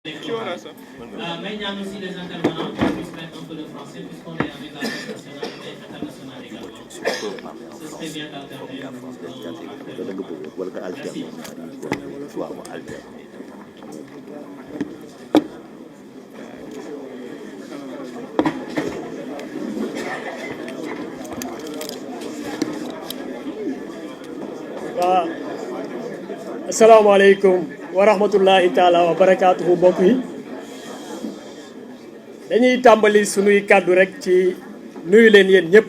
Maintenant aussi les intervenants qui puissent mettre un peu de français puisqu'on est avec la presse nationale et internationale également. Ce serait bien d'alterner. Merci. waaw asalaamaaleykum wa rahmatullahi taala wa barakaatuhu mbokk yi dañuy tàmbali sunuy kàddu rek ci nuyu leen yéen ñëpp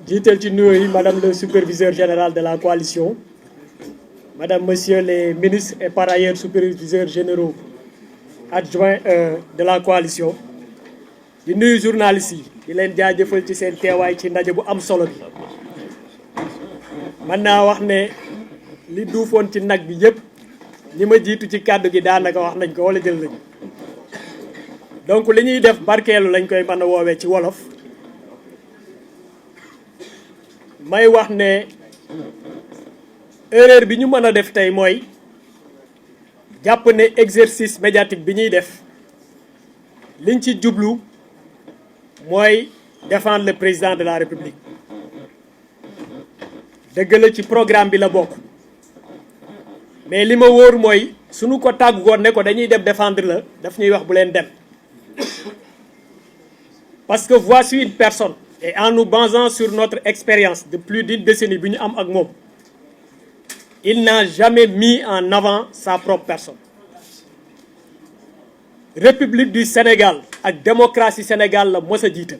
jiital ci nuyu yi madame le superviseur général de la coalition madame monsieur les ministres et par ailleurs superviseurs généraux adjoints de la coalition di nuyu journalistes yi di leen jaajëfal ci seen teewaay ci ndaje bu am solo bi mën naa wax ne li duufoon ci nag bi yëpp ñi ma jiitu ci kàddu gi daanaka wax nañ ko wala jël nañu donc li ñuy def barkeelu lañ koy mën a woowee ci wolof may wax ne erreur bi ñu mën a def tey mooy jàpp ne exercice médiatique bi ñuy def liñ ci jublu mooy défendre le président de la République dëgg la ci programme bi la bokk mais li ma wóor mooy suñu ko tàggoon ne ko dañuy dem défendre la daf ñuy wax bu leen dem parce que voici une personne et en nous basant sur notre expérience de plus d'une décennie bi ñu am ak moom il n'a jamais mis en avant sa propre personne. République du Sénégal ak démocratie Sénégal la mos a jiital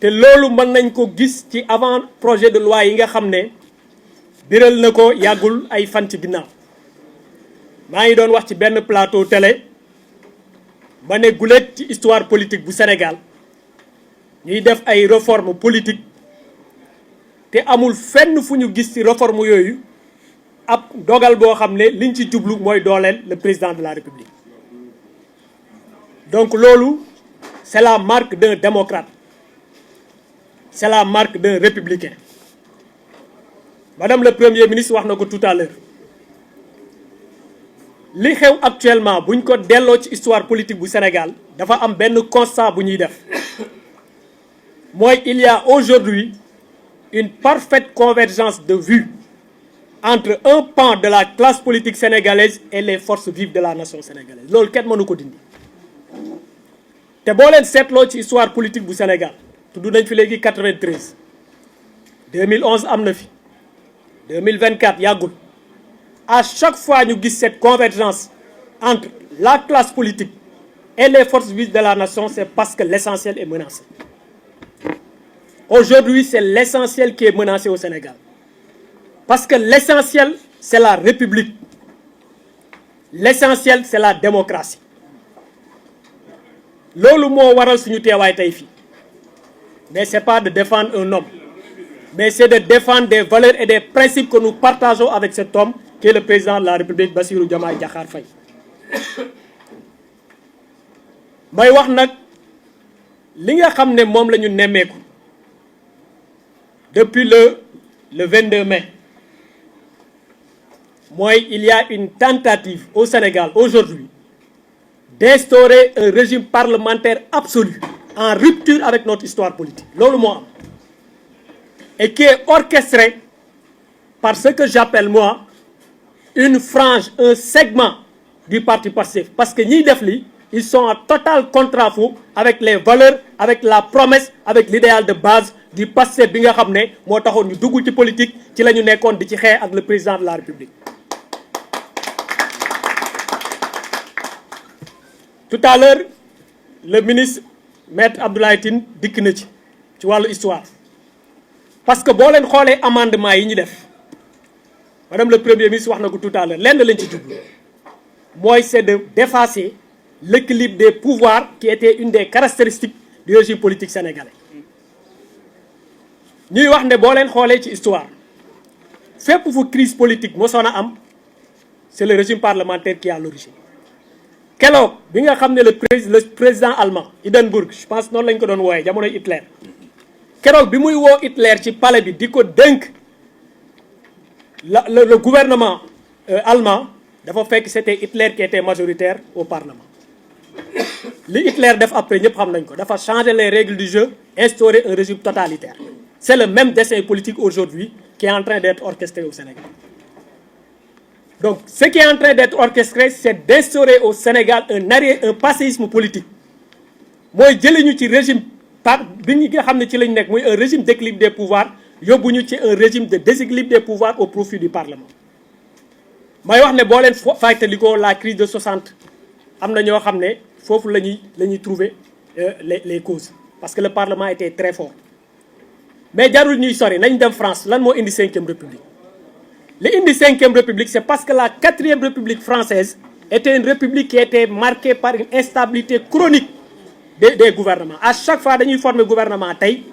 te loolu mën nañ ko gis ci avant projet de loi yi nga xam ne biral na ko yàggul ay fan ci ginnaaw maa ngi doon wax ci benn plateau télé ma ne guléet ci histoire politique bu Sénégal ñuy def ay réformes politiques te amul fenn fu ñu gis ci réforme yooyu ab dogal boo xam ne liñ ci jublu mooy dooleel le président de la République donc loolu c'est la marque d'un démocrate. C'est la marque d'un républicain. Madame le Premier ministre wax na ko tout à l'heure li xew actuellement buñ ko delloo ci histoire politique bu Sénégal dafa am benn constat bu ñuy def mooy il y a aujourd'hui une parfaite convergence de vues entre un pan de la classe politique sénégalaise et les forces vives de la nation sénégalaise loolu kenn mënu ko dindi te boo leen seetloo ci histoire politique bu Sénégal tudd nañ fi léegi 93 2011 am na fi 2024 yàggul à chaque fois ñu gis cette convergence entre la classe politique et les forces vives de la nation c'est parce que l'essentiel est menacé. Aujourd'hui c'est l'essentiel qui est menacé au Sénégal parce que l'essentiel c'est la République, l'essentiel c'est la démocratie loolu moo waral suñu teewaay tey fii. Mais ce n'est pas de défendre un homme, mais c'est de défendre des valeurs et des principes que nous partageons avec cet homme qui est le président de la République, Bassirou Diomaye Diakhar Faye. may wax nag li nga xam ne moom la ñu nemmeeku depuis le 22 mai mooy il y a une tentative au Sénégal aujourd'hui d'instaurer un régime parlementaire absolu en rupture avec notre histoire politique loolu moo am et qui est orchestré par ce que j'appelle moi une frange, un segment du parti Pastef parce que ñiy def li ils sont en total contre-fou avec les valeurs, avec la promesse, avec l'idéal de base du Pastef bi nga xam ne moo taxoon ñu dugg ci politique ci la ñu nekkoon di ci xeex ak le président de la République. Tout à l'heure le ministre Maître Abdoulaye Tine dikk na ci wàllu histoire parce que boo leen xoolee amendement yi ñu def madame le premier ministre wax na ko tout à l'heure lenn lañ ci jublu mooy c'est d'effacer l'équilibre des pouvoirs qui était une des caractéristiques du régime politique sénégalais ñuy wax ne boo leen xoolee ci histoire fépp fu crise politique mosoon a am c'est le régime parlementaire qui est à l'origine keroog bi nga xam ne le président allemand Hindenburg je pense noonu lañ ko doon wooyee jamonoy Hitler keroog bi muy woo Hitler ci palais bi di ko dénk le gouvernement allemand dafa fekk c'était Hitler qui était majoritaire au Parlement li Hitler def après ñëpp xam nañ ko dafa changer les règles du jeu instaurer un régime totalitaire c'est le même dessin politique aujourd'hui qui est en train d'être orchestré au Sénégal. Donc ce qui est en train d'être orchestré c'est d'instaurer au Sénégal un passéisme politique mooy jëlee ñu ci régime par bi nga xam ne ci lañ nekk muy un régime d'équilibre des pouvoirs yóbbu ñu ci un régime de déséquilibre des pouvoirs au profit du Parlement. may wax ne boo leen fàttalikoo la crise de 60 am na ñoo xam ne foofu la ñuy trouver les causes parce que le Parlement était très fort mais jarul ñuy sori nañ dem France lan moo indi 5e République li indi 5e République c'est parce que la 4e République française était une république qui était marquée par une instabilité chronique des gouvernements à chaque fois dañuy former gouvernement tey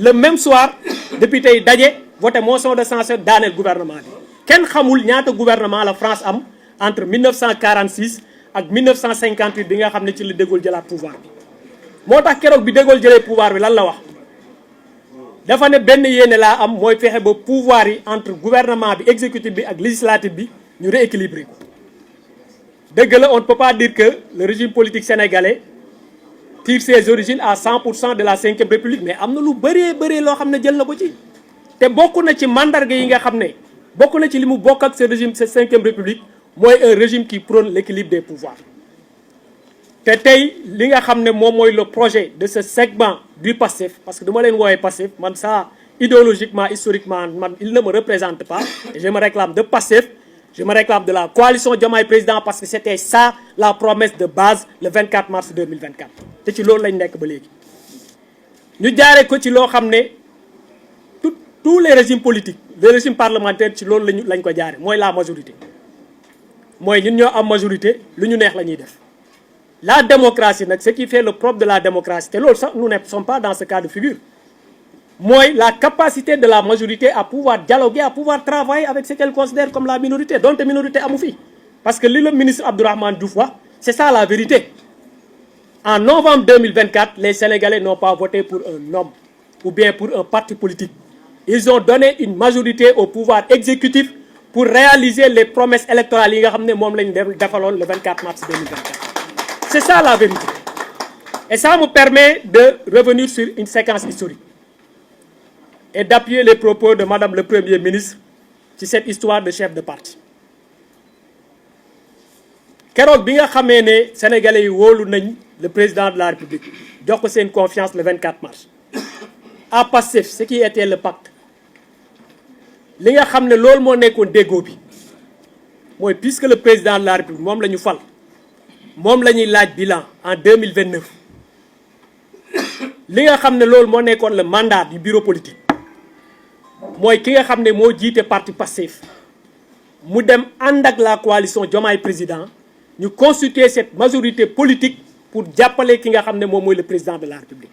le même soir député yi daje voté motion de censure daaneel gouvernement bi kenn xamul ñaata gouvernement la France am entre 1946 ak 1958 bi nga xam ne ci la De Gaulle jëlaat pouvoir bi moo tax keroog bi De Gaulle jëlee pouvoir bi lan la wax dafa ne benn yéene laa am mooy fexe ba pouvoir yi entre gouvernement bi exécutif bi ak législatif bi ñu rééquilibrer ko dëgg la on ne peut pas dire que le régime politique sénégalais tire ses origines à 100% de la 5e République mais am na lu bëree loo xam ne jël na ko ci te bokk na ci mandarga yi nga xam ne bokk na ci li mu bokk ak ce régime cette 5e République mooy un régime qui prône l'équilibre des pouvoirs te tey li nga xam ne moom mooy le projet de ce segment du PASTEF parce que dama leen woowee PASTEF man ça idéologiquement historiquement man il ne me représente pas et je me réclame de PASTEF je me réclame de la coalition Diomaye Président parce que c'était ça la promesse de base le 24 mars 2024 te ci loolu lañ nekk ba léegi ñu jaaree ko ci loo xam ne tous les régimes politiques les régimes parlementaires ci loolu lañ ko jaare mooy la majorité mooy ñun ñoo am majorité lu ñu neex la ñuy def la démocratie nag ce qui fait le propre de la démocratie te loolu sax nous ne sommes pas dans ce cas de figure mooy la capacité de la majorité à pouvoir dialoguer à pouvoir travailler avec ce qu'elle considère comme la minorité donte minorité amu fi parce que li le ministre Abdourahmane Diouf wax c'est ça la vérité en novembre 2024 les Sénégalais n'ont pas voté pour un homme ou bien pour un parti politique ils ont donné une majorité au pouvoir exécutif pour réaliser les promesses électorales yi nga xam ne moom lañu defaloon le 24 mars 2024 c'est ça la vérité et ça me permet de revenir sur une séquence historique et d'appuyer les propos de Madame le Premier ministre ci cette histoire de chef de parti keroog bi nga xamee ne Sénégalais yi wóolu nañ le président de la République jox ko seen confiance le 24 mars à Pastef ce qui était le pacte li nga xam ne loolu moo nekkoon déggoo bi mooy puisque le président de la République moom la ñu fal moom la ñuy laaj bilan en 2029 li nga xam ne loolu moo nekkoon le mandat du bureau politique mooy ki nga xam ne moo jiite parti Pastef mu dem ànd ak la coalition Diomaye Président ñu constituer cette majorité politique pour jàppale ki nga xam ne moom mooy le président de la République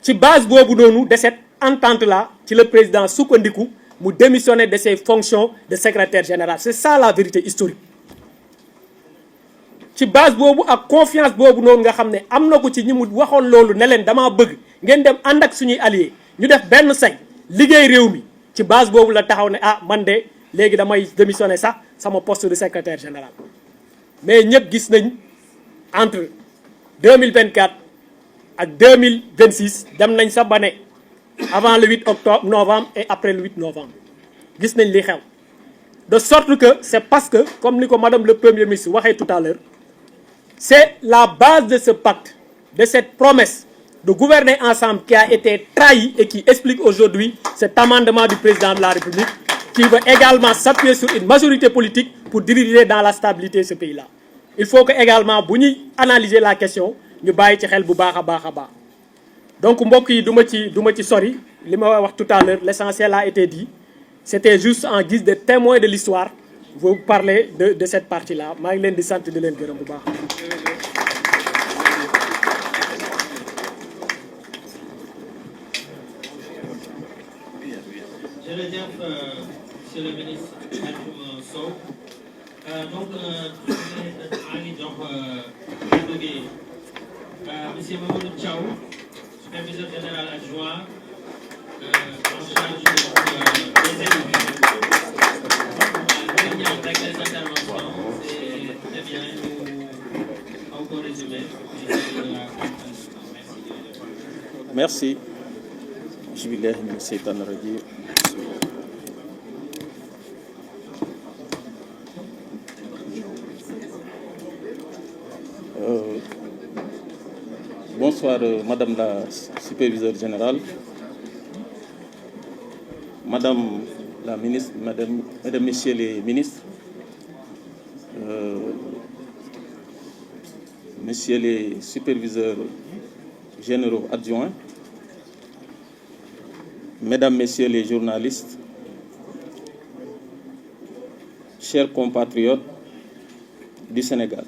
ci base boobu noonu de cette entente là ci le président sukkandiku mu démissionner de ses fonctions de secrétaire général c'est ça la vérité historique ci base boobu ak confiance boobu noonu nga xam ne am na ko ci ñi mu waxoon loolu ne leen damaa bëgg ngeen dem ànd ak suñuy alliés ñu def benn say liggéey réew mi ci base boobu la taxaw ne ah man de léegi damay démissionner sax sama poste de secrétaire général mais ñëpp gis nañ entre 2024 ak 2026 dem nañ sa ba ne avant le 8 octobre novembre et après le 8 novembre gis nañ li xew de sorte que c'est parce que comme ni ko madame le premier ministre waxee tout à l'heure c'est la base de ce pacte de cette promesse de gouverner ensemble qui a été trahi et qui explique aujourd'hui cet amendement du président de la République qui veut également s'appuyer sur une majorité politique pour diriger dans la stabilité ce pays-là. Il faut que également bu ñuy analyser la question ñu bàyyi ci xel bu baax a baax a baax donc mbokk yi du ma ci sori li ma wax tout à l'heure l'essentiel a été dit c'était juste en guise de témoin de l'histoire vous parler de cette partie-là maa ngi leen di sant di leen gërëm bu baax. jërëjëf monsieur le ministre Alioune Sow donc maa ngi jox kàddu gi monsieur Mamadou Thiaw superviseur général adjoint en charge des élus. avec les interventions, c'est très bien, encore résumé. Merci. Bonsoir, Madame la Superviseure Générale, Madame la Ministre, Mesdames, Messieurs les Ministres, Messieurs les Superviseurs Généraux adjoints, Mesdames, Messieurs les journalistes, chers compatriotes du Sénégal.